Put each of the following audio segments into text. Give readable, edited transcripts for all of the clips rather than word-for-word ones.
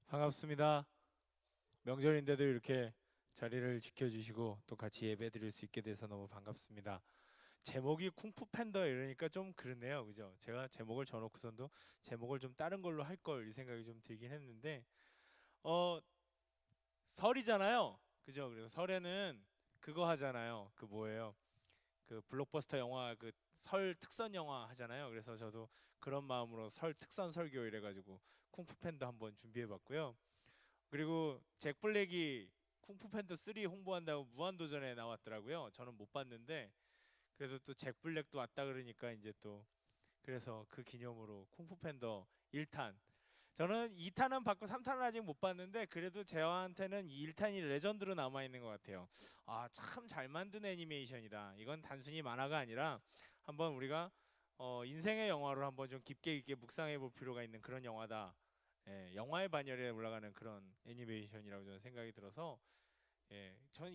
반갑습니다. 명절인데도 이렇게 자리를 지켜주시고 또 같이 예배 드릴 수 있게 돼서 너무 반갑습니다. 제목이 쿵푸 팬더 이러니까 좀 그렇네요. 그죠? 제가 제목을 정놓고선도 제목을 좀 다른 걸로 할 걸 이 생각이 좀 들긴 했는데 어 설이잖아요. 그죠? 그래서 설에는 그거 하잖아요. 그 뭐예요? 그 블록버스터 영화 그 설 특선 영화 하잖아요. 그래서 저도 그런 마음으로 설 특선 설교 이래가지고 쿵푸 팬더 한번 준비해봤고요. 그리고 잭 블랙이 쿵푸 팬더 3 홍보한다고 무한도전에 나왔더라고요. 저는 못 봤는데 그래서 또 잭 블랙도 왔다 그러니까 이제 또 그래서 그 기념으로 쿵푸 팬더 1탄 저는 2탄은 봤고 3탄은 아직 못 봤는데 그래도 저한테는 이 1탄이 레전드로 남아 있는 것 같아요. 아, 참 잘 만든 애니메이션이다. 이건 단순히 만화가 아니라 한번 우리가 인생의 영화로 한번 좀 깊게 있게 묵상해 볼 필요가 있는 그런 영화다. 예, 영화의 반열에 올라가는 그런 애니메이션이라고 저는 생각이 들어서 예, 전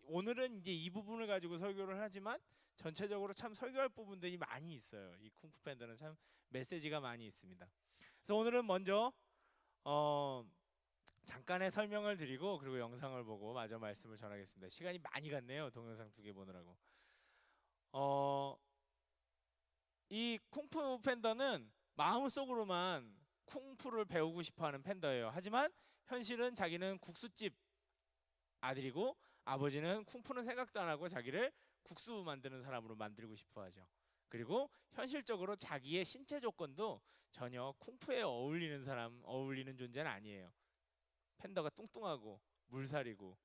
오늘은 이제 이 부분을 가지고 설교를 하지만 전체적으로 참 설교할 부분들이 많이 있어요. 이 쿵푸 팬더는 참 메시지가 많이 있습니다. 그래서 오늘은 먼저 어, 잠깐의 설명을 드리고 그리고 영상을 보고 마저 말씀을 전하겠습니다. 시간이 많이 갔네요. 동영상 두 개 보느라고. 어, 이 쿵푸 팬더는 마음속으로만 쿵푸를 배우고 싶어하는 팬더예요. 하지만 현실은 자기는 국수집 아들이고 아버지는 쿵푸는 생각도 안 하고 자기를 국수 만드는 사람으로 만들고 싶어 하죠. 그리고 현실적으로 자기의 신체 조건도 전혀 쿵푸에 어울리는 사람, 어울리는 존재는 아니에요. 팬더가 뚱뚱하고 물살이고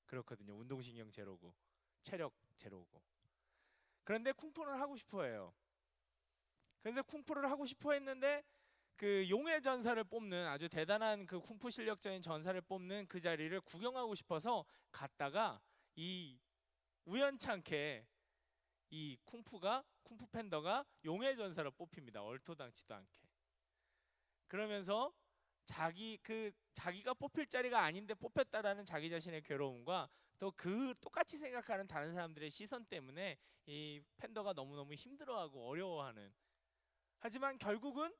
그렇거든요. 운동신경 제로고 체력 제로고. 그런데 쿵푸는 하고 싶어 해요. 그런데 쿵푸를 하고 싶어 했는데 그 용의 전사를 뽑는 아주 대단한 그 쿵푸 실력자인 전사를 뽑는 그 자리를 구경하고 싶어서 갔다가 이 우연찮게 이 쿵푸 팬더가 용의 전사로 뽑힙니다. 얼토당치도 않게. 그러면서 자기가 뽑힐 자리가 아닌데 뽑혔다라는 자기 자신의 괴로움과 또 그 똑같이 생각하는 다른 사람들의 시선 때문에 이 팬더가 너무너무 힘들어하고 어려워하는 하지만 결국은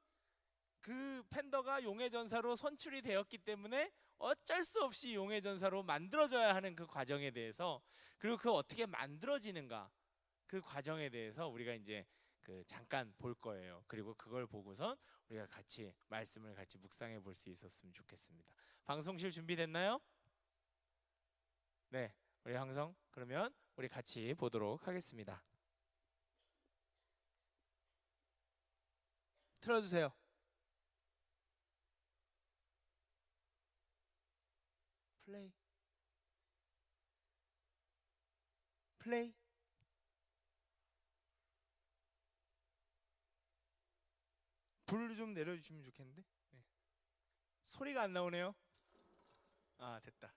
그 팬더가 용의 전사로 선출이 되었기 때문에 어쩔 수 없이 용의 전사로 만들어져야 하는 그 과정에 대해서 그리고 그 어떻게 만들어지는가 그 과정에 대해서 우리가 이제 그 잠깐 볼 거예요. 그리고 그걸 보고선 우리가 같이 말씀을 같이 묵상해 볼 수 있었으면 좋겠습니다. 방송실 준비됐나요? 네, 우리 항상 그러면 우리 같이 보도록 하겠습니다. 틀어주세요. 플레이, 플레이. 불을 좀 내려주시면 좋겠는데. 네. 소리가 안 나오네요. 아, 됐다.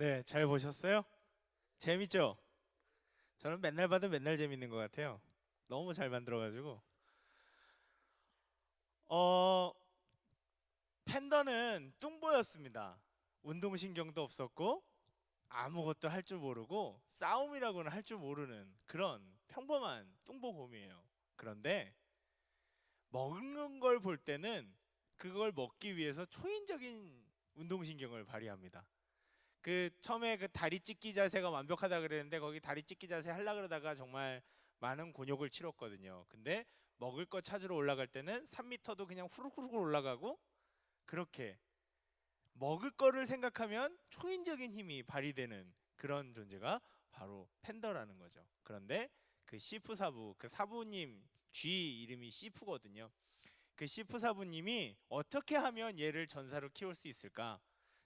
네, 잘 보셨어요? 재밌죠? 저는 맨날 봐도 맨날 재밌는 것 같아요. 너무 잘 만들어가지고. 어, 팬더는 뚱보였습니다. 운동신경도 없었고 아무것도 할 줄 모르고 싸움이라고는 할 줄 모르는 그런 평범한 뚱보곰이에요. 그런데 먹는 걸 볼 때는 그걸 먹기 위해서 초인적인 운동신경을 발휘합니다. 그 처음에 그 다리 찢기 자세가 완벽하다 그랬는데 거기 다리 찢기 자세 하려 그러다가 정말 많은 곤욕을 치렀거든요. 근데 먹을 거 찾으러 올라갈 때는 3m도 그냥 후루후루 올라가고 그렇게 먹을 거를 생각하면 초인적인 힘이 발휘되는 그런 존재가 바로 팬더라는 거죠. 그런데 그 시프 사부, 그 사부님 쥐 이름이 시프거든요. 그 시프 사부님이 어떻게 하면 얘를 전사로 키울 수 있을까?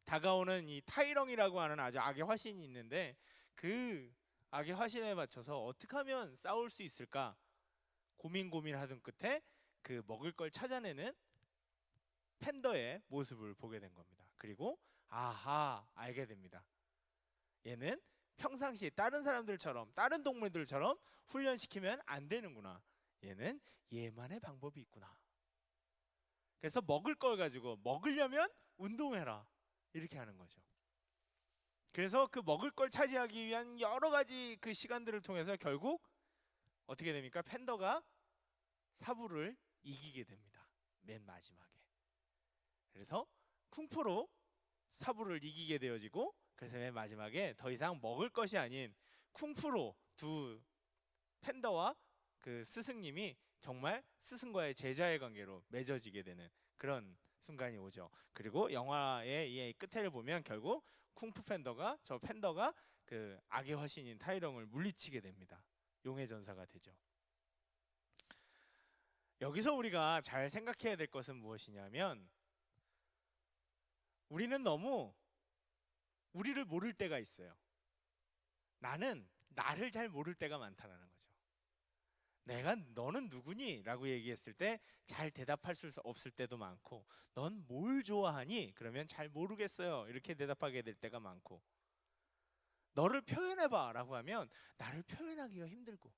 다가오는 이 타이렁이라고 하는 아주 악의 화신이 있는데 그 악의 화신에 맞춰서 어떻게 하면 싸울 수 있을까? 고민하던 끝에 그 먹을 걸 찾아내는 팬더의 모습을 보게 된 겁니다. 그리고 아하 알게 됩니다. 얘는 평상시 다른 사람들처럼 다른 동물들처럼 훈련시키면 안 되는구나. 얘는 얘만의 방법이 있구나. 그래서 먹을 걸 가지고 먹으려면 운동해라 이렇게 하는 거죠. 그래서 그 먹을 걸 차지하기 위한 여러 가지 그 시간들을 통해서 결국 어떻게 됩니까? 팬더가 사부를 이기게 됩니다. 맨 마지막에. 그래서 쿵푸로 사부를 이기게 되어지고 그래서 맨 마지막에 더 이상 먹을 것이 아닌 쿵푸로 두 팬더와 그 스승님이 정말 스승과의 제자의 관계로 맺어지게 되는 그런 순간이 오죠. 그리고 영화의 이 끝에를 보면 결국 쿵푸 팬더가 저 팬더가 그 악의 화신인 타이렁을 물리치게 됩니다. 용의 전사가 되죠. 여기서 우리가 잘 생각해야 될 것은 무엇이냐면 우리는 너무 우리를 모를 때가 있어요. 나는 나를 잘 모를 때가 많다는 거죠. 내가 너는 누구니? 라고 얘기했을 때 잘 대답할 수 없을 때도 많고 넌 뭘 좋아하니? 그러면 잘 모르겠어요 이렇게 대답하게 될 때가 많고 너를 표현해봐 라고 하면 나를 표현하기가 힘들고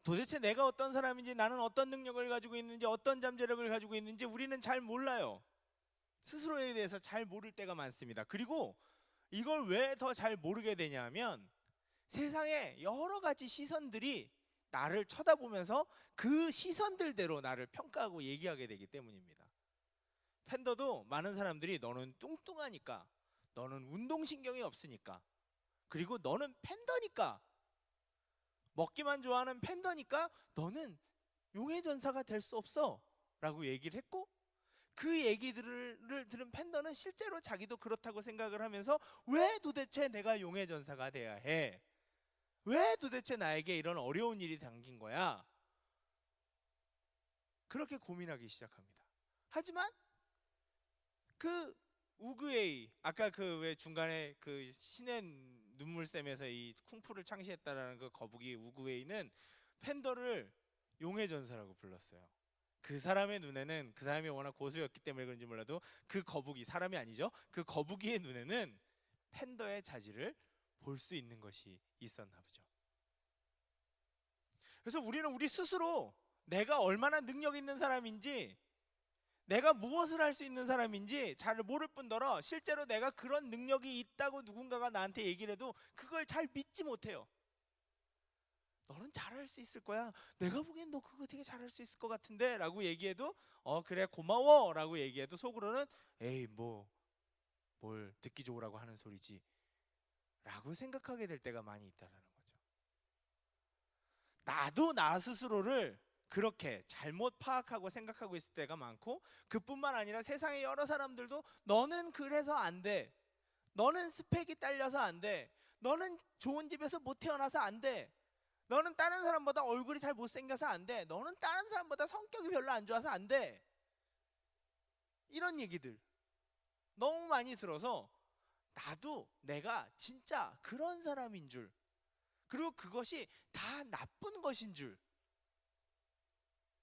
도대체 내가 어떤 사람인지 나는 어떤 능력을 가지고 있는지 어떤 잠재력을 가지고 있는지 우리는 잘 몰라요. 스스로에 대해서 잘 모를 때가 많습니다. 그리고 이걸 왜 더 잘 모르게 되냐면 세상에 여러 가지 시선들이 나를 쳐다보면서 그 시선들대로 나를 평가하고 얘기하게 되기 때문입니다. 팬더도 많은 사람들이 너는 뚱뚱하니까 너는 운동신경이 없으니까 그리고 너는 팬더니까 먹기만 좋아하는 팬더니까 너는 용의 전사가 될 수 없어 라고 얘기를 했고 그 얘기들을 들은 팬더는 실제로 자기도 그렇다고 생각을 하면서 왜 도대체 내가 용의 전사가 돼야 해? 왜 도대체 나에게 이런 어려운 일이 당긴 거야? 그렇게 고민하기 시작합니다. 하지만 그 우그에이 아까 그 왜 중간에 그 신의 눈물샘에서 이 쿵푸를 창시했다라는 그 거북이 우그에이는 팬더를 용의 전사라고 불렀어요. 그 사람의 눈에는 그 사람이 워낙 고수였기 때문에 그런지 몰라도 그 거북이 사람이 아니죠. 그 거북이의 눈에는 팬더의 자질을 볼 수 있는 것이 있었나 보죠. 그래서 우리는 우리 스스로 내가 얼마나 능력 있는 사람인지 내가 무엇을 할 수 있는 사람인지 잘 모를 뿐더러 실제로 내가 그런 능력이 있다고 누군가가 나한테 얘기를 해도 그걸 잘 믿지 못해요. 너는 잘할 수 있을 거야. 내가 보기엔 너 그거 되게 잘할 수 있을 것 같은데 라고 얘기해도 그래 고마워 라고 얘기해도 속으로는 에이 뭘 듣기 좋으라고 하는 소리지 라고 생각하게 될 때가 많이 있다는 거죠. 나도 나 스스로를 그렇게 잘못 파악하고 생각하고 있을 때가 많고 그뿐만 아니라 세상의 여러 사람들도 너는 그래서 안 돼. 너는 스펙이 딸려서 안 돼. 너는 좋은 집에서 못 태어나서 안 돼. 너는 다른 사람보다 얼굴이 잘 못생겨서 안 돼. 너는 다른 사람보다 성격이 별로 안 좋아서 안 돼. 이런 얘기들 너무 많이 들어서 나도 내가 진짜 그런 사람인 줄 그리고 그것이 다 나쁜 것인 줄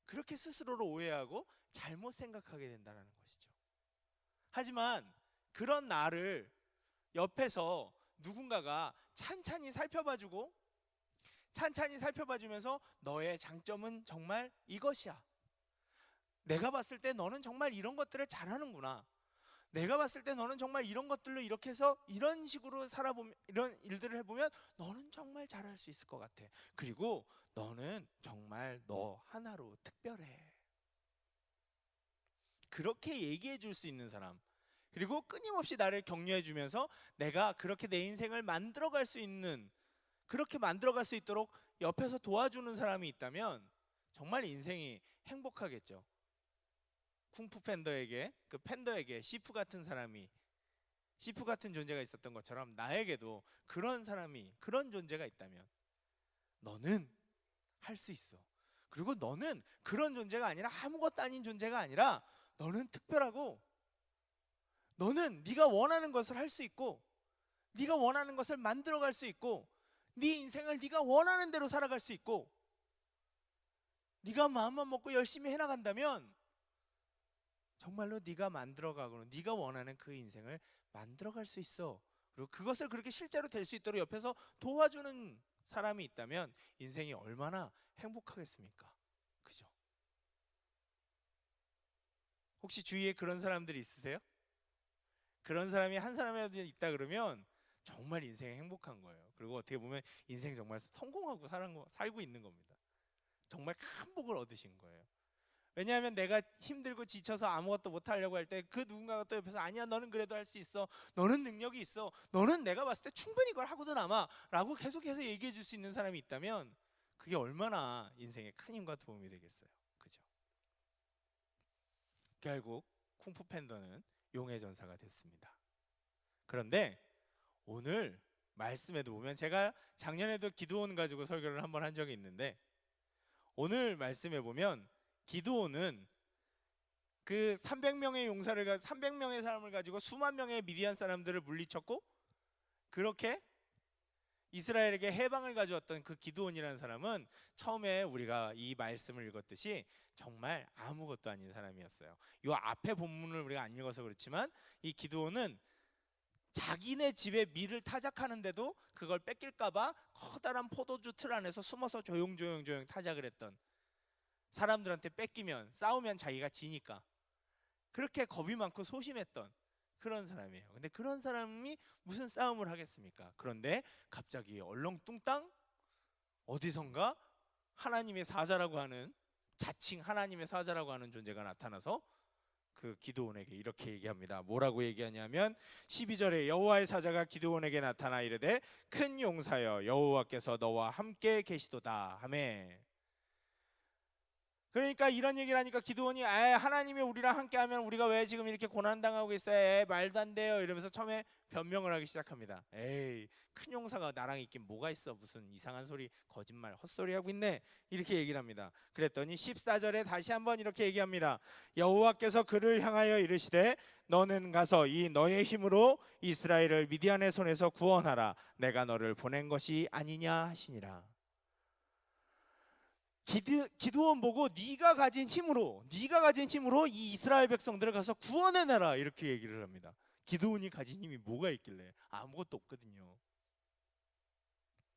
그렇게 스스로를 오해하고 잘못 생각하게 된다는 것이죠. 하지만 그런 나를 옆에서 누군가가 찬찬히 살펴봐주고 찬찬히 살펴봐주면서 너의 장점은 정말 이것이야. 내가 봤을 때 너는 정말 이런 것들을 잘하는구나. 내가 봤을 때 너는 정말 이런 것들로 이렇게 해서 이런 식으로 살아보면, 이런 일들을 해보면 너는 정말 잘할 수 있을 것 같아. 그리고 너는 정말 너 하나로 특별해. 그렇게 얘기해 줄 수 있는 사람, 그리고 끊임없이 나를 격려해 주면서 내가 그렇게 내 인생을 만들어갈 수 있는, 그렇게 만들어갈 수 있도록 옆에서 도와주는 사람이 있다면 정말 인생이 행복하겠죠. 쿵푸 팬더에게, 그 팬더에게 시프 같은 사람이, 시프 같은 존재가 있었던 것처럼 나에게도 그런 사람이, 그런 존재가 있다면 너는 할 수 있어. 그리고 너는 그런 존재가 아니라, 아무것도 아닌 존재가 아니라 너는 특별하고, 너는 네가 원하는 것을 할 수 있고, 네가 원하는 것을 만들어갈 수 있고, 네 인생을 네가 원하는 대로 살아갈 수 있고, 네가 마음만 먹고 열심히 해나간다면 정말로 네가 만들어가고 네가 원하는 그 인생을 만들어갈 수 있어. 그리고 그것을 그렇게 실제로 될 수 있도록 옆에서 도와주는 사람이 있다면 인생이 얼마나 행복하겠습니까? 그죠? 혹시 주위에 그런 사람들이 있으세요? 그런 사람이 한 사람이라도 있다 그러면 정말 인생이 행복한 거예요. 그리고 어떻게 보면 인생 정말 성공하고 살고 있는 겁니다. 정말 큰 복을 얻으신 거예요. 왜냐하면 내가 힘들고 지쳐서 아무것도 못하려고 할 때 그 누군가가 또 옆에서 아니야, 너는 그래도 할 수 있어, 너는 능력이 있어, 너는 내가 봤을 때 충분히 이걸 하고도 남아 라고 계속해서 얘기해 줄 수 있는 사람이 있다면 그게 얼마나 인생에 큰 힘과 도움이 되겠어요. 그죠? 결국 쿵푸 팬더는 용의 전사가 됐습니다. 그런데 오늘 말씀에도 보면, 제가 작년에도 기드온 가지고 설교를 한번 한 적이 있는데, 오늘 말씀에 보면 기드온은 그 300명의 사람을 가지고 수만 명의 미디안 사람들을 물리쳤고, 그렇게 이스라엘에게 해방을 가져왔던 그 기드온이라는 사람은 처음에 우리가 이 말씀을 읽었듯이 정말 아무것도 아닌 사람이었어요. 이 앞에 본문을 우리가 안 읽어서 그렇지만 이 기드온은 자기네 집에 밀을 타작하는데도 그걸 뺏길까봐 커다란 포도주 틀 안에서 숨어서 조용조용 타작을 했던, 사람들한테 뺏기면 싸우면 자기가 지니까 그렇게 겁이 많고 소심했던 그런 사람이에요. 근데 그런 사람이 무슨 싸움을 하겠습니까? 그런데 갑자기 얼렁뚱땅 어디선가 하나님의 사자라고 하는, 자칭 하나님의 사자라고 하는 존재가 나타나서 그 기드온에게 이렇게 얘기합니다. 뭐라고 얘기하냐면 12절에 여호와의 사자가 기드온에게 나타나 이르되 큰 용사여 여호와께서 너와 함께 계시도다 하매. 그러니까 이런 얘기를 하니까 기드온이 하나님이 우리랑 함께하면 우리가 왜 지금 이렇게 고난당하고 있어요? 말도 안 돼요. 이러면서 처음에 변명을 하기 시작합니다. 에이, 큰 용사가 나랑 있긴 뭐가 있어, 무슨 이상한 소리, 거짓말, 헛소리 하고 있네, 이렇게 얘기를 합니다. 그랬더니 14절에 다시 한번 이렇게 얘기합니다. 여호와께서 그를 향하여 이르시되 너는 가서 이 너의 힘으로 이스라엘을 미디안의 손에서 구원하라. 내가 너를 보낸 것이 아니냐 하시니라. 기드온 보고 네가 가진 힘으로 이 이스라엘 백성들을 가서 구원해내라, 이렇게 얘기를 합니다. 기드온이 가진 힘이 뭐가 있길래? 아무것도 없거든요.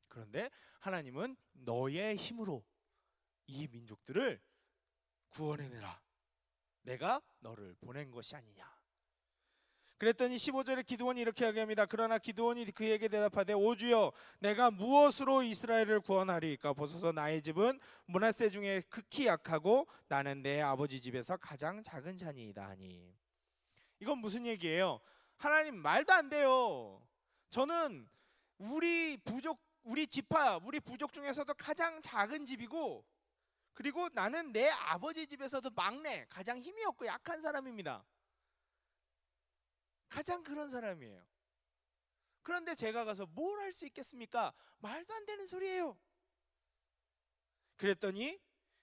그런데 하나님은 너의 힘으로 이 민족들을 구원해내라. 내가 너를 보낸 것이 아니냐. 그랬더니 15절에 기드온이 이렇게 얘기합니다. 그러나 기드온이 그에게 대답하되 오 주여 내가 무엇으로 이스라엘을 구원하리이까? 보소서 나의 집은 므낫세 중에 극히 약하고 나는 내 아버지 집에서 가장 작은 자니이다 하니. 이건 무슨 얘기예요? 하나님, 말도 안 돼요. 저는 우리 지파, 우리 부족 중에서도 가장 작은 집이고, 그리고 나는 내 아버지 집에서도 막내, 가장 힘이 없고 약한 사람입니다. 가장 그런 사람이에요. 그런데 제가 가서 뭘 할 수 있겠습니까? 말도 안 되는 소리예요. 그랬더니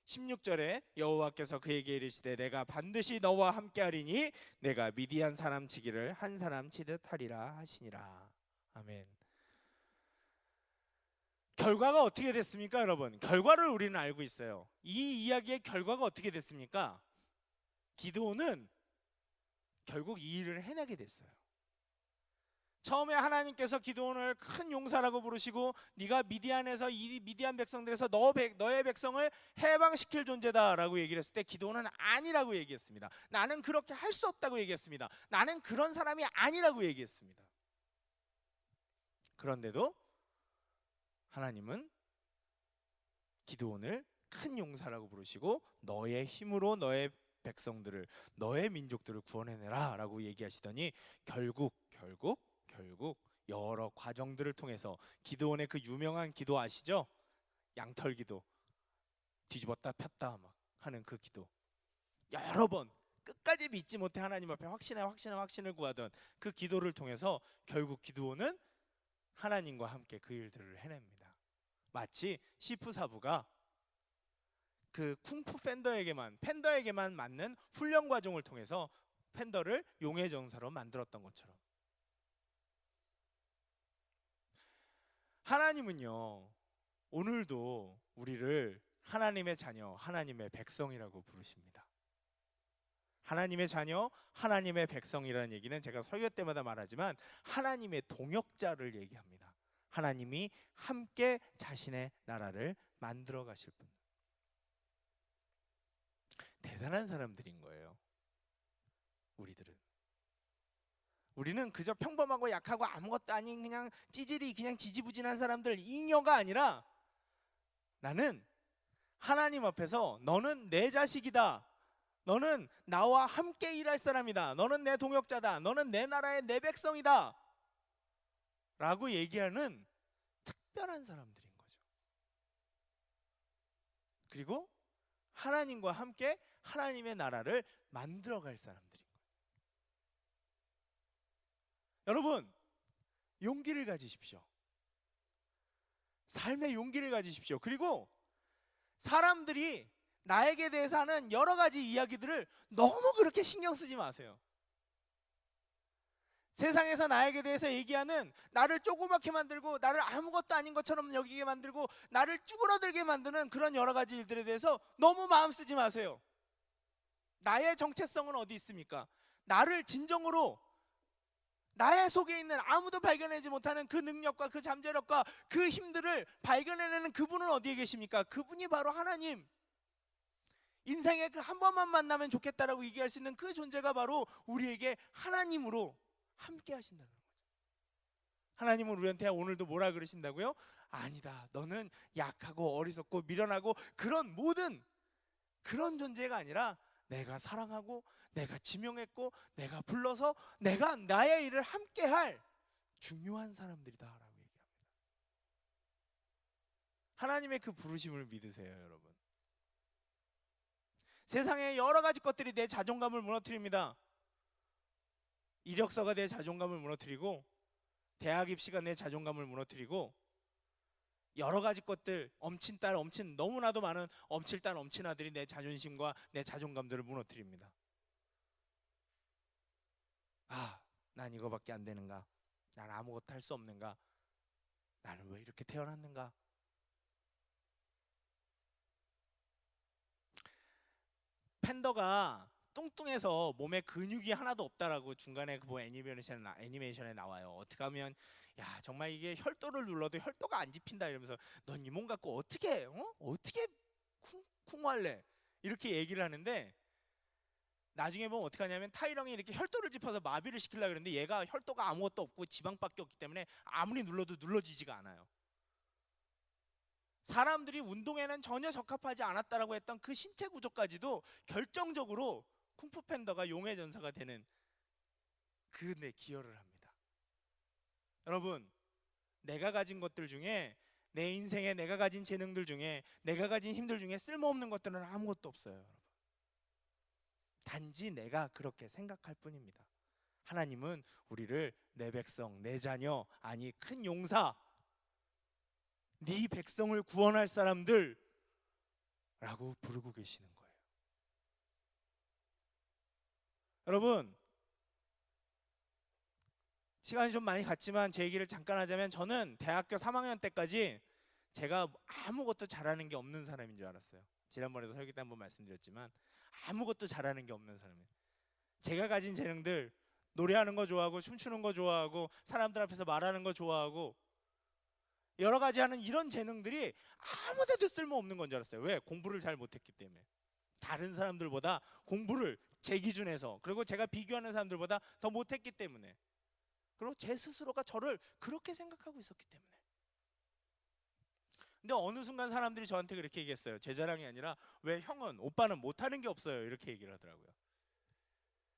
16절에 여호와께서 그에게 이르시되 내가 반드시 너와 함께하리니 내가 미디안 사람 치기를 한 사람 치듯 하리라 하시니라. 아멘. 결과가 어떻게 됐습니까, 여러분? 결과를 우리는 알고 있어요. 이 이야기의 결과가 어떻게 됐습니까? 기드온은 결국 이 일을 해내게 됐어요. 처음에 하나님께서 기드온을 큰 용사라고 부르시고 네가 미디안에서 이 미디안 백성들에서 너의 백성을 해방시킬 존재다라고 얘기를 했을 때 기드온은 아니라고 얘기했습니다. 나는 그렇게 할 수 없다고 얘기했습니다. 나는 그런 사람이 아니라고 얘기했습니다. 그런데도 하나님은 기드온을 큰 용사라고 부르시고 너의 힘으로 너의 백성들을, 너의 민족들을 구원해내라 라고 얘기하시더니 결국 여러 과정들을 통해서 기드온의 그 유명한 기도 아시죠? 양털 기도, 뒤집었다 폈다 막 하는 그 기도, 여러 번 끝까지 믿지 못해 하나님 앞에 확신을 구하던 그 기도를 통해서 결국 기드온은 하나님과 함께 그 일들을 해냅니다. 마치 시프 사부가 그 쿵푸 팬더에게만 맞는 훈련 과정을 통해서 팬더를 용의 전사로 만들었던 것처럼 하나님은요 오늘도 우리를 하나님의 자녀, 하나님의 백성이라고 부르십니다. 하나님의 자녀, 하나님의 백성이라는 얘기는 제가 설교 때마다 말하지만 하나님의 동역자를 얘기합니다. 하나님이 함께 자신의 나라를 만들어 가실 분. 대단한 사람들인 거예요. 우리는 그저 평범하고 약하고 아무것도 아닌 그냥 찌질이 그냥 지지부진한 사람들, 잉여가 아니라 나는 하나님 앞에서 너는 내 자식이다, 너는 나와 함께 일할 사람이다, 너는 내 동역자다, 너는 내 나라의 내 백성이다 라고 얘기하는 특별한 사람들인 거죠. 그리고 하나님과 함께 하나님의 나라를 만들어갈 사람들인 거예요. 여러분, 용기를 가지십시오. 삶의 용기를 가지십시오. 그리고 사람들이 나에게 대해서 하는 여러 가지 이야기들을 너무 그렇게 신경 쓰지 마세요. 세상에서 나에게 대해서 얘기하는, 나를 조그맣게 만들고 나를 아무것도 아닌 것처럼 여기게 만들고 나를 쭈그러들게 만드는 그런 여러 가지 일들에 대해서 너무 마음 쓰지 마세요. 나의 정체성은 어디 있습니까? 나를 진정으로 나의 속에 있는 아무도 발견하지 못하는 그 능력과 그 잠재력과 그 힘들을 발견해내는 그분은 어디에 계십니까? 그분이 바로 하나님. 인생에 그 한 번만 만나면 좋겠다라고 얘기할 수 있는 그 존재가 바로 우리에게 하나님으로 함께 하신다는 거죠. 하나님은 우리한테 오늘도 뭐라 그러신다고요? 아니다, 너는 약하고 어리석고 미련하고 그런 모든 그런 존재가 아니라 내가 사랑하고 내가 지명했고 내가 불러서 내가 나의 일을 함께 할 중요한 사람들이다 라고 얘기합니다. 하나님의 그 부르심을 믿으세요, 여러분. 세상의 여러 가지 것들이 내 자존감을 무너뜨립니다. 이력서가 내 자존감을 무너뜨리고 대학 입시가 내 자존감을 무너뜨리고 여러 가지 것들, 엄친딸, 엄친, 너무나도 많은 엄칠딸, 엄친아들이 내 자존심과 내 자존감들을 무너뜨립니다. 아, 난 이거밖에 안 되는가? 난 아무것도 할 수 없는가? 나는 왜 이렇게 태어났는가? 팬더가 뚱뚱해서 몸에 근육이 하나도 없다라고 중간에 그 애니메이션에 나와요. 어떻게 하면 야 정말 이게 혈도를 눌러도 혈도가 안 집힌다 이러면서 넌 이 몸 갖고 어떻게 어떻게 쿵쿵할래 이렇게 얘기를 하는데 나중에 보면 어떻게 하냐면 타이렁이 이렇게 혈도를 짚어서 마비를 시키려고 그러는데 얘가 혈도가 아무것도 없고 지방밖에 없기 때문에 아무리 눌러도 눌러지지가 않아요. 사람들이 운동에는 전혀 적합하지 않았다라고 했던 그 신체 구조까지도 결정적으로 쿵푸 팬더가 용의 전사가 되는 그데 기여를 합니다. 여러분, 내가 가진 것들 중에 내 인생에 내가 가진 재능들 중에 내가 가진 힘들 중에 쓸모없는 것들은 아무것도 없어요. 여러분. 단지 내가 그렇게 생각할 뿐입니다. 하나님은 우리를 내 백성, 내 자녀, 아니 큰 용사, 네 백성을 구원할 사람들 라고 부르고 계시는 거예요. 여러분, 시간이 좀 많이 갔지만 제 얘기를 잠깐 하자면 저는 대학교 3학년 때까지 제가 아무것도 잘하는 게 없는 사람인 줄 알았어요. 지난번에도 설교 때 한번 말씀드렸지만 아무것도 잘하는 게 없는 사람이에요. 제가 가진 재능들 노래하는 거 좋아하고 춤추는 거 좋아하고 사람들 앞에서 말하는 거 좋아하고 여러 가지 하는 이런 재능들이 아무 데도 쓸모없는 건 줄 알았어요. 왜? 공부를 잘 못했기 때문에. 다른 사람들보다 공부를 제 기준에서, 그리고 제가 비교하는 사람들보다 더 못했기 때문에, 그리고 제 스스로가 저를 그렇게 생각하고 있었기 때문에. 근데 어느 순간 사람들이 저한테 그렇게 얘기했어요. 제 자랑이 아니라 왜 형은, 오빠는 못하는 게 없어요, 이렇게 얘기를 하더라고요.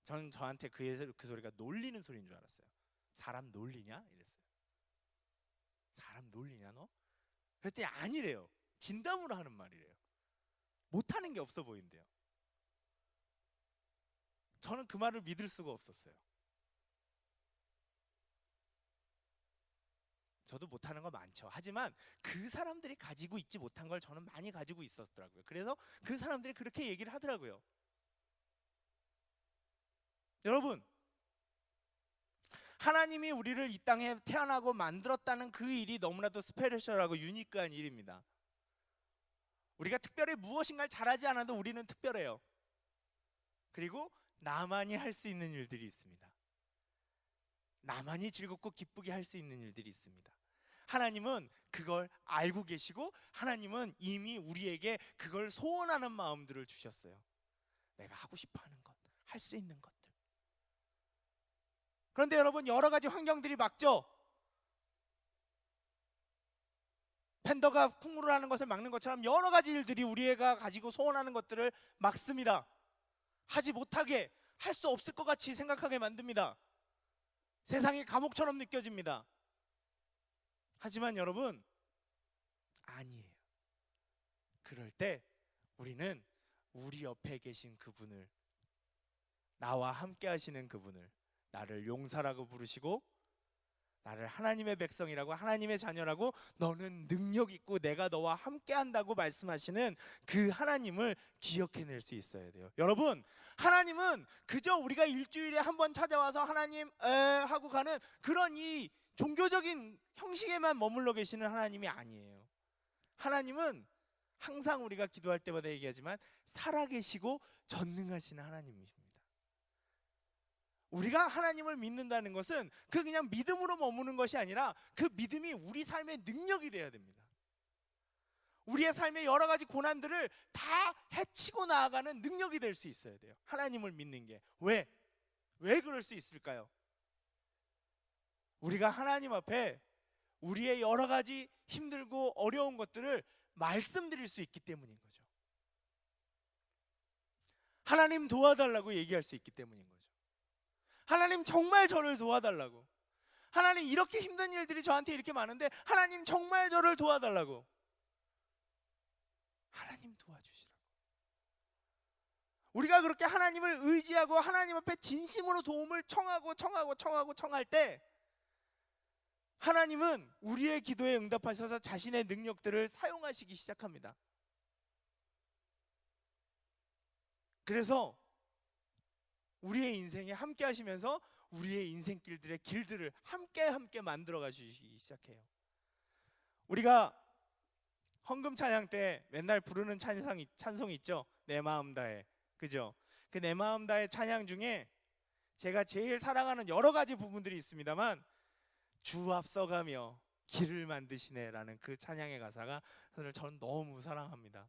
저는 저한테 그 소리가 놀리는 소리인 줄 알았어요. 사람 놀리냐? 이랬어요. 사람 놀리냐 너? 그랬더니 아니래요. 진담으로 하는 말이래요. 못하는 게 없어 보인대요. 저는 그 말을 믿을 수가 없었어요. 저도 못하는 거 많죠. 하지만 그 사람들이 가지고 있지 못한 걸 저는 많이 가지고 있었더라고요. 그래서 그 사람들이 그렇게 얘기를 하더라고요. 여러분, 하나님이 우리를 이 땅에 태어나고 만들었다는 그 일이 너무나도 스페셜하고 유니크한 일입니다. 우리가 특별히 무엇인가를 잘하지 않아도 우리는 특별해요. 그리고 나만이 할 수 있는 일들이 있습니다. 나만이 즐겁고 기쁘게 할 수 있는 일들이 있습니다. 하나님은 그걸 알고 계시고 하나님은 이미 우리에게 그걸 소원하는 마음들을 주셨어요. 내가 하고 싶어하는 것, 할 수 있는 것들. 그런데 여러분, 여러 가지 환경들이 막죠. 팬더가 풍물을 하는 것을 막는 것처럼 여러 가지 일들이 우리가 가지고 소원하는 것들을 막습니다. 하지 못하게, 할 수 없을 것 같이 생각하게 만듭니다. 세상이 감옥처럼 느껴집니다. 하지만 여러분, 아니에요. 그럴 때 우리는 우리 옆에 계신 그분을, 나와 함께 하시는 그분을 나를 용사라고 부르시고 나를 하나님의 백성이라고, 하나님의 자녀라고, 너는 능력 있고 내가 너와 함께 한다고 말씀하시는 그 하나님을 기억해낼 수 있어야 돼요. 여러분, 하나님은 그저 우리가 일주일에 한 번 찾아와서 하나님 하고 가는 그런 이 종교적인 형식에만 머물러 계시는 하나님이 아니에요. 하나님은 항상 우리가 기도할 때마다 얘기하지만 살아계시고 전능하신 하나님입니다. 우리가 하나님을 믿는다는 것은 그 그냥 믿음으로 머무는 것이 아니라 그 믿음이 우리 삶의 능력이 돼야 됩니다. 우리의 삶의 여러 가지 고난들을 다 헤치고 나아가는 능력이 될 수 있어야 돼요. 하나님을 믿는 게. 왜 그럴 수 있을까요? 우리가 하나님 앞에 우리의 여러 가지 힘들고 어려운 것들을 말씀드릴 수 있기 때문인 거죠. 하나님 도와달라고 얘기할 수 있기 때문인 거죠. 하나님 정말 저를 도와달라고, 하나님 이렇게 힘든 일들이 저한테 이렇게 많은데 하나님 정말 저를 도와달라고, 하나님 도와주시라고. 우리가 그렇게 하나님을 의지하고 하나님 앞에 진심으로 도움을 청할 때 하나님은 우리의 기도에 응답하셔서 자신의 능력들을 사용하시기 시작합니다. 그래서 우리의 인생에 함께 하시면서 우리의 인생길들의 길들을 함께 만들어 가시기 시작해요. 우리가 헌금 찬양 때 맨날 부르는 찬송이 있죠. 내 마음 다해. 그죠? 그 내 마음 다해 찬양 중에 제가 제일 사랑하는 여러 가지 부분들이 있습니다만, 주 앞서가며 길을 만드시네 라는 그 찬양의 가사가 저는 너무 사랑합니다.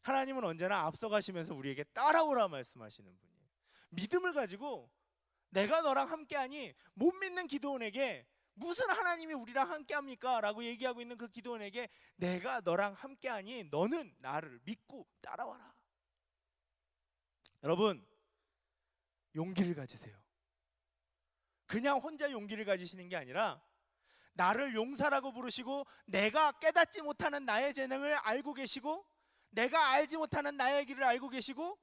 하나님은 언제나 앞서가시면서 우리에게 따라오라 말씀하시는 분이에요. 믿음을 가지고 내가 너랑 함께하니, 못 믿는 기도원에게 무슨 하나님이 우리랑 함께합니까? 라고 얘기하고 있는 그 기도원에게 내가 너랑 함께하니 너는 나를 믿고 따라와라. 여러분, 용기를 가지세요. 그냥 혼자 용기를 가지시는 게 아니라 나를 용사라고 부르시고 내가 깨닫지 못하는 나의 재능을 알고 계시고 내가 알지 못하는 나의 길을 알고 계시고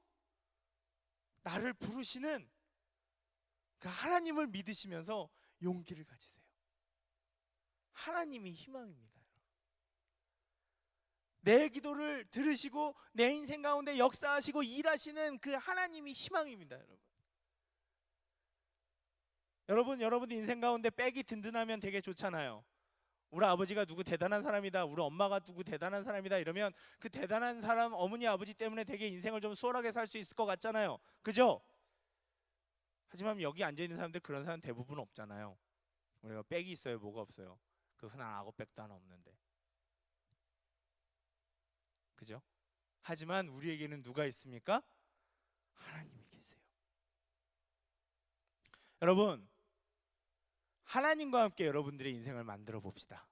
나를 부르시는 그 하나님을 믿으시면서 용기를 가지세요. 하나님이 희망입니다. 내 기도를 들으시고 내 인생 가운데 역사하시고 일하시는 그 하나님이 희망입니다. 여러분 인생 가운데 백이 든든하면 되게 좋잖아요. 우리 아버지가 누구 대단한 사람이다, 우리 엄마가 누구 대단한 사람이다 이러면 그 대단한 사람 어머니 아버지 때문에 되게 인생을 좀 수월하게 살 수 있을 것 같잖아요. 그죠? 하지만 여기 앉아있는 사람들 그런 사람 대부분 없잖아요. 우리가 백이 있어요? 뭐가 없어요? 그 흔한 악어백도 하나 없는데. 그죠? 하지만 우리에게는 누가 있습니까? 하나님이 계세요. 여러분, 하나님과 함께 여러분들의 인생을 만들어 봅시다.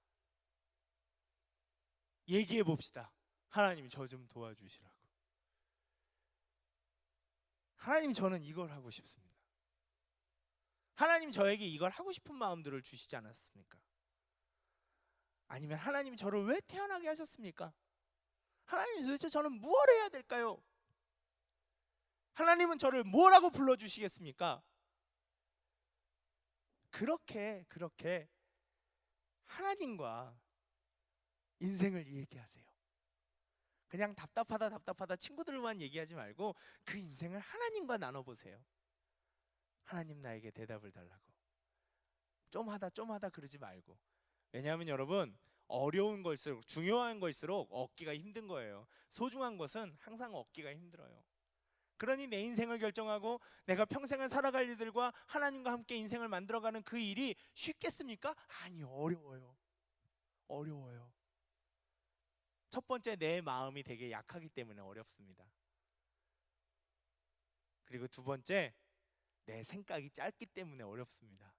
얘기해 봅시다. 하나님, 저 좀 도와주시라고. 하나님, 저는 이걸 하고 싶습니다. 하나님, 저에게 이걸 하고 싶은 마음들을 주시지 않았습니까? 아니면 하나님, 저를 왜 태어나게 하셨습니까? 하나님, 도대체 저는 무엇을 해야 될까요? 하나님은 저를 뭐라고 불러주시겠습니까? 그렇게 하나님과 인생을 얘기하세요. 그냥 답답하다 친구들만 얘기하지 말고 그 인생을 하나님과 나눠보세요. 하나님, 나에게 대답을 달라고. 좀 하다 그러지 말고. 왜냐하면 여러분, 어려운 걸수록, 중요한 걸수록 얻기가 힘든 거예요. 소중한 것은 항상 얻기가 힘들어요. 그러니 내 인생을 결정하고 내가 평생을 살아갈 일들과 하나님과 함께 인생을 만들어가는 그 일이 쉽겠습니까? 아니, 어려워요. 첫 번째, 내 마음이 되게 약하기 때문에 어렵습니다. 그리고 두 번째, 내 생각이 짧기 때문에 어렵습니다.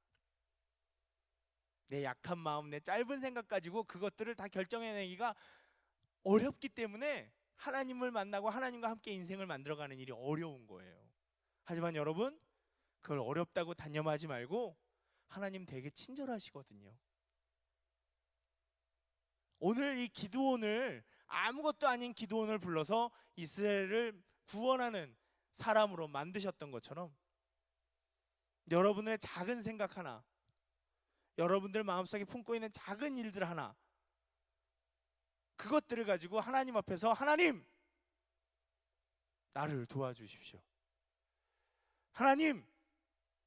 내 약한 마음, 내 짧은 생각 가지고 그것들을 다 결정해내기가 어렵기 때문에 하나님을 만나고 하나님과 함께 인생을 만들어가는 일이 어려운 거예요. 하지만 여러분, 그걸 어렵다고 단념하지 말고 하나님 되게 친절하시거든요. 오늘 이 기드온을, 아무것도 아닌 기드온을 불러서 이스라엘을 구원하는 사람으로 만드셨던 것처럼 여러분의 작은 생각 하나, 여러분들 마음속에 품고 있는 작은 일들 하나, 그것들을 가지고 하나님 앞에서 하나님, 나를 도와주십시오. 하나님,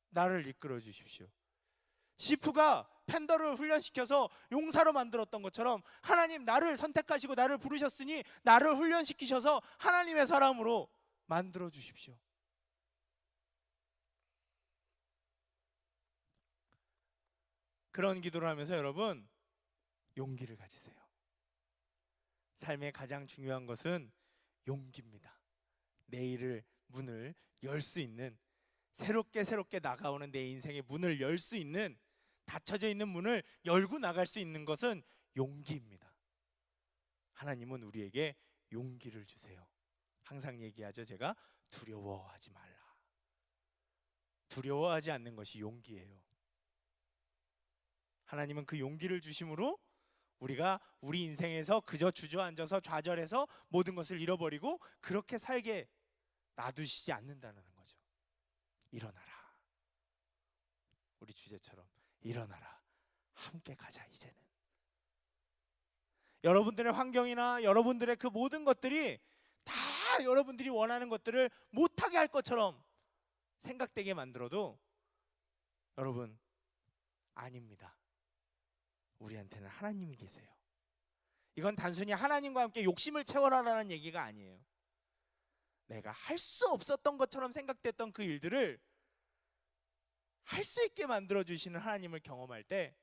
나를 이끌어 주십시오. 시프가 팬더를 훈련시켜서 용사로 만들었던 것처럼 하나님, 나를 선택하시고 나를 부르셨으니 나를 훈련시키셔서 하나님의 사람으로 만들어 주십시오. 그런 기도를 하면서 여러분, 용기를 가지세요. 삶의 가장 중요한 것은 용기입니다. 내일을 문을 열 수 있는, 새롭게 나가오는 내 인생의 문을 열 수 있는, 닫혀져 있는 문을 열고 나갈 수 있는 것은 용기입니다. 하나님은 우리에게 용기를 주세요. 항상 얘기하죠. 제가 두려워하지 말라. 두려워하지 않는 것이 용기예요. 하나님은 그 용기를 주심으로 우리가 우리 인생에서 그저 주저앉아서 좌절해서 모든 것을 잃어버리고 그렇게 살게 놔두시지 않는다는 거죠. 일어나라. 우리 주제처럼 일어나라. 함께 가자. 이제는 여러분들의 환경이나 여러분들의 그 모든 것들이 다 여러분들이 원하는 것들을 못하게 할 것처럼 생각되게 만들어도 여러분, 아닙니다. 우리한테는 하나님이 계세요. 이건 단순히 하나님과 함께 욕심을 채워라라는 얘기가 아니에요. 내가 할 수 없었던 것처럼 생각됐던 그 일들을 할 수 있게 만들어주시는 하나님을 경험할 때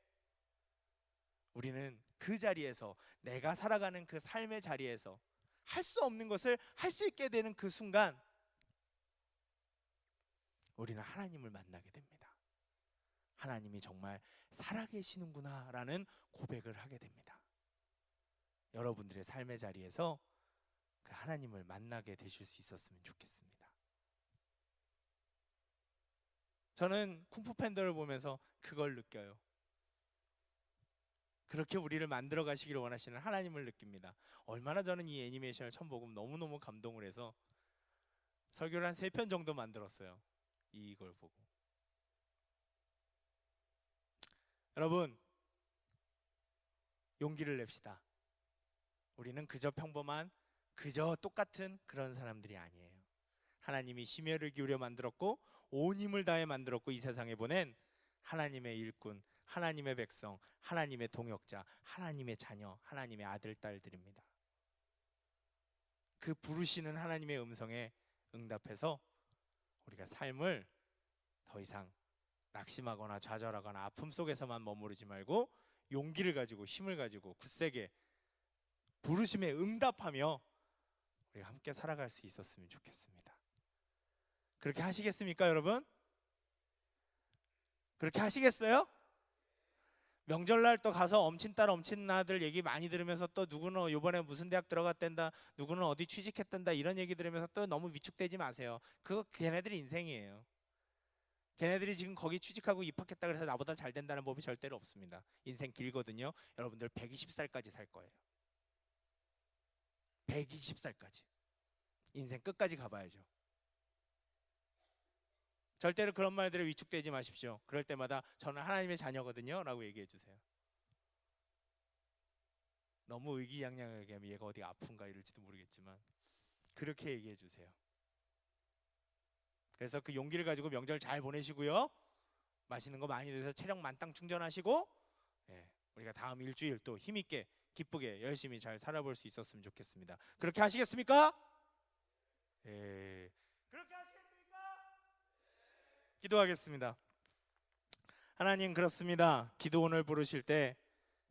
우리는 그 자리에서, 내가 살아가는 그 삶의 자리에서 할 수 없는 것을 할 수 있게 되는 그 순간 우리는 하나님을 만나게 됩니다. 하나님이 정말 살아계시는구나 라는 고백을 하게 됩니다. 여러분들의 삶의 자리에서 그 하나님을 만나게 되실 수 있었으면 좋겠습니다. 저는 쿵푸 팬더를 보면서 그걸 느껴요. 그렇게 우리를 만들어 가시기를 원하시는 하나님을 느낍니다. 얼마나 저는 이 애니메이션을 처음 보고 너무너무 감동을 해서 설교를 한 3편 정도 만들었어요. 이걸 보고. 여러분, 용기를 냅시다. 우리는 그저 평범한, 그저 똑같은 그런 사람들이 아니에요. 하나님이 심혈을 기울여 만들었고 온 힘을 다해 만들었고 이 세상에 보낸 하나님의 일꾼, 하나님의 백성, 하나님의 동역자, 하나님의 자녀, 하나님의 아들, 딸들입니다. 그 부르시는 하나님의 음성에 응답해서 우리가 삶을 더 이상 낙심하거나 좌절하거나 아픔 속에서만 머무르지 말고 용기를 가지고 힘을 가지고 굳세게 부르심에 응답하며 우리가 함께 살아갈 수 있었으면 좋겠습니다. 그렇게 하시겠습니까, 여러분? 그렇게 하시겠어요? 명절날 또 가서 엄친딸 엄친아들 얘기 많이 들으면서 또 누구는 이번에 무슨 대학 들어갔댄다, 누구는 어디 취직했단다 이런 얘기 들으면서 또 너무 위축되지 마세요. 그거 걔네들 인생이에요. 걔네들이 지금 거기 취직하고 입학했다 그래서 나보다 잘 된다는 법이 절대로 없습니다. 인생 길거든요. 여러분들 120살까지 살 거예요. 120살까지. 인생 끝까지 가봐야죠. 절대로 그런 말들에 위축되지 마십시오. 그럴 때마다 저는 하나님의 자녀거든요 라고 얘기해 주세요. 너무 의기양양하게 하면 얘가 어디 아픈가 이럴지도 모르겠지만 그렇게 얘기해 주세요. 그래서 그 용기를 가지고 명절 잘 보내시고요. 맛있는 거 많이 드셔서 체력 만땅 충전하시고 우리가 다음 일주일 또 힘있게 기쁘게 열심히 잘 살아볼 수 있었으면 좋겠습니다. 그렇게 하시겠습니까? 그렇게 하시겠습니까? 기도하겠습니다. 하나님, 그렇습니다. 기도원을 부르실 때